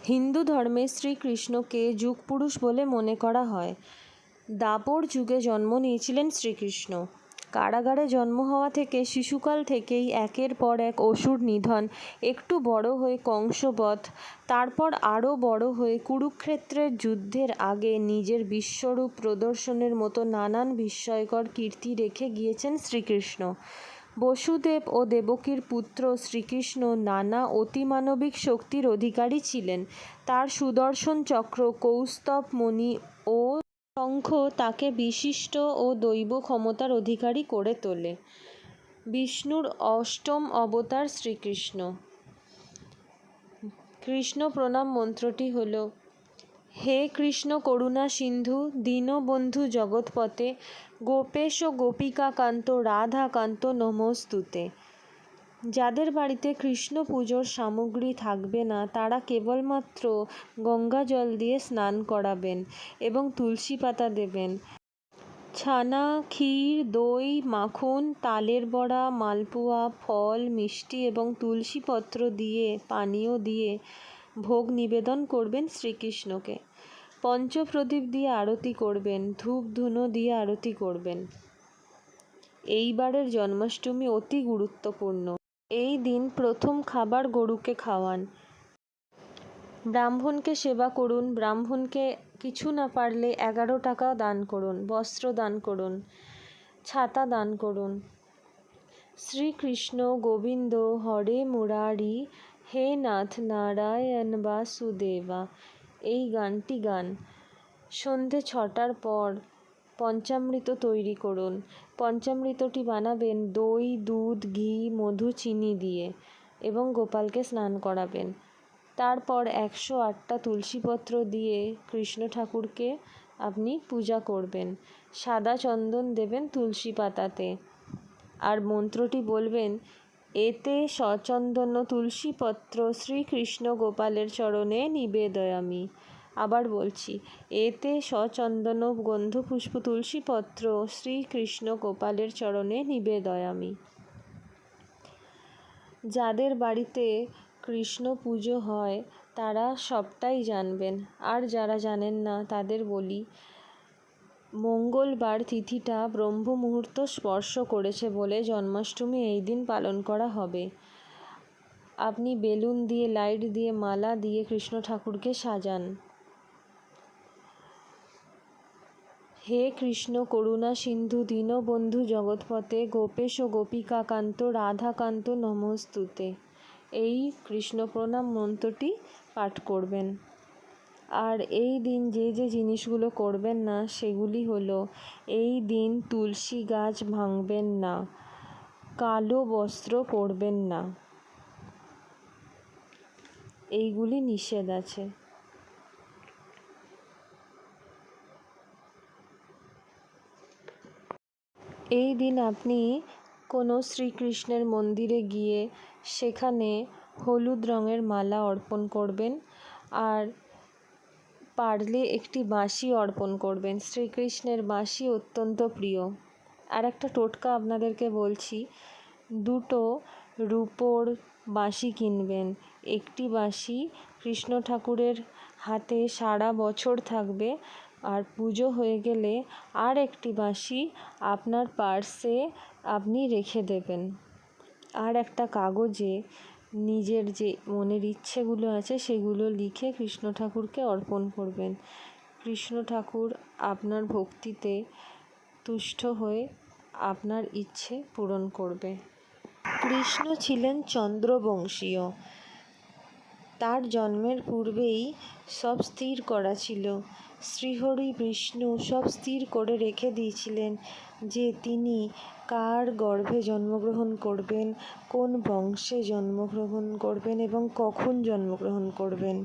হিন্দু ধর্মে শ্রীকৃষ্ণকে যুগপুরুষ বলে মনে করা হয়। দ্বাপর যুগে জন্ম নিয়েছিলেন শ্রীকৃষ্ণ। কারাগারে জন্ম হওয়া থেকে শিশুকাল থেকেই একের পর এক অসুর নিধন, একটু বড় হয়ে কংসবধ, তারপর আরও বড় হয়ে কুরুক্ষেত্রের যুদ্ধের আগে নিজের বিশ্বরূপ প্রদর্শনের মতো নানান বিস্ময়কর কীর্তি রেখে গিয়েছেন শ্রীকৃষ্ণ। বসুদেব ও দেবকীর পুত্র শ্রীকৃষ্ণ নানা অতিমানবিক শক্তির অধিকারী ছিলেন। তার সুদর্শন চক্র, কৌস্তভ মণি ও শঙ্খ তাকে বিশিষ্ট ও দৈব ক্ষমতার অধিকারী করে তোলে। বিষ্ণুর অষ্টম অবতার শ্রীকৃষ্ণ। কৃষ্ণ প্রণাম মন্ত্রটি হল: হে কৃষ্ণ করুণা সিন্ধু দীনবন্ধু জগৎপতে, গোপেশ গোপিকাকান্ত রাধাকান্ত নমস্তুতে। যাদের বাড়িতে কৃষ্ণ পুজোর সামগ্রী থাকবে না, তারা কেবলমাত্র গঙ্গা জল দিয়ে স্নান করাবেন এবং তুলসী পাতা দেবেন। ছানা, ক্ষীর, দই, মাখন, তালের বড়া, মালপোয়া, ফল, মিষ্টি এবং তুলসী পত্র দিয়ে পানীয় দিয়ে ভোগ নিবেদন করবেন শ্রীকৃষ্ণকে। পঞ্চপ্রদীপ দিয়ে আরতি করবেন, ধূপ ধুনো দিয়ে আরতি করবেন। এইবারের জন্মাষ্টমী অতি গুরুত্বপূর্ণ। এই দিন প্রথম খাবার গরুকে খাওয়ান। ব্রাহ্মণকে সেবা করুন। ব্রাহ্মণকে কিছু না পারলে 11 টাকা দান করুন, বস্ত্র দান করুন, ছাতা দান করুন। শ্রীকৃষ্ণ গোবিন্দ হরে মুরারি, হে নাথ নারায়ণ বাসুদেবা, এই গানটি গান। সন্ধে 6টার পর পঞ্চামৃত তৈরি করুন। পঞ্চামৃতটি বানাবেন দই, দুধ, ঘি, মধু, চিনি দিয়ে এবং গোপালকে স্নান করাবেন। তারপর 108টা তুলসীপত্র দিয়ে কৃষ্ণ ঠাকুরকে আপনি পূজা করবেন। সাদা চন্দন দেবেন তুলসী পাতাতে আর মন্ত্রটি বলবেন: এতে সচন্দন তুলসীপত্র শ্রীকৃষ্ণ গোপালের চরণে নিবেদয়ামি। আবার বলছি, এতে সচন্দন গন্ধপুষ্প তুলসীপত্র শ্রীকৃষ্ণ গোপালের চরণে নিবেদয়ামি। যাদের বাড়িতে কৃষ্ণ পুজো হয় তারা সবটাই জানবেন, আর যারা জানেন না তাদের বলি, মঙ্গলবার তিথিটা ব্রহ্ম মুহূর্ত স্পর্শ করেছে বলে জন্মাষ্টমী এই দিন পালন করা হবে। আপনি বেলুন দিয়ে, লাইট দিয়ে, মালা দিয়ে কৃষ্ণ ঠাকুরকে সাজান। হে কৃষ্ণ করুণা সিন্ধু দীনবন্ধু জগৎপতে, গোপেশ গোপিকাকান্ত রাধাকান্ত নমস্তুতে, এই কৃষ্ণ প্রণাম মন্ত্রটি পাঠ করবেন। আর এই দিন যে যে জিনিসগুলো করবেন না সেগুলি হলো: এই দিন তুলসী গাছ ভাঙবেন না, কালো বস্ত্র পরবেন না, এইগুলি নিষেধ আছে। এই দিন আপনি কোনো শ্রীকৃষ্ণের মন্দিরে গিয়ে সেখানে হলুদ রঙের মালা অর্পণ করবেন আর পারলে একটি বাঁশি অর্পণ করবেন। শ্রীকৃষ্ণের বাঁশি অত্যন্ত প্রিয়। আর একটা টোটকা আপনাদেরকে বলছি, 2টো রূপোর বাঁশি কিনবেন। একটি বাঁশি কৃষ্ণ ঠাকুরের হাতে সারা বছর থাকবে, আর পুজো হয়ে গেলে আর একটি বাঁশি আপনার পার্সে আপনি রেখে দেবেন। আর একটা কাগজে নিজের যে মনের ইচ্ছেগুলো আছে সেগুলো লিখে কৃষ্ণ ঠাকুরকে অর্পণ করবেন। কৃষ্ণ ঠাকুর আপনার ভক্তিতে তুষ্ট হয়ে আপনার ইচ্ছে পূরণ করবে। কৃষ্ণ ছিলেন চন্দ্রবংশীয়। তার জন্মের পূর্বেই সব স্থির করা ছিল। শ্রীহরি বিষ্ণু সব স্থির করে রেখে দিয়েছিলেন যে তিনি কার গর্ভে জন্মগ্রহণ করবেন, কোন বংশে জন্মগ্রহণ করবেন এবং কখন জন্মগ্রহণ করবেন।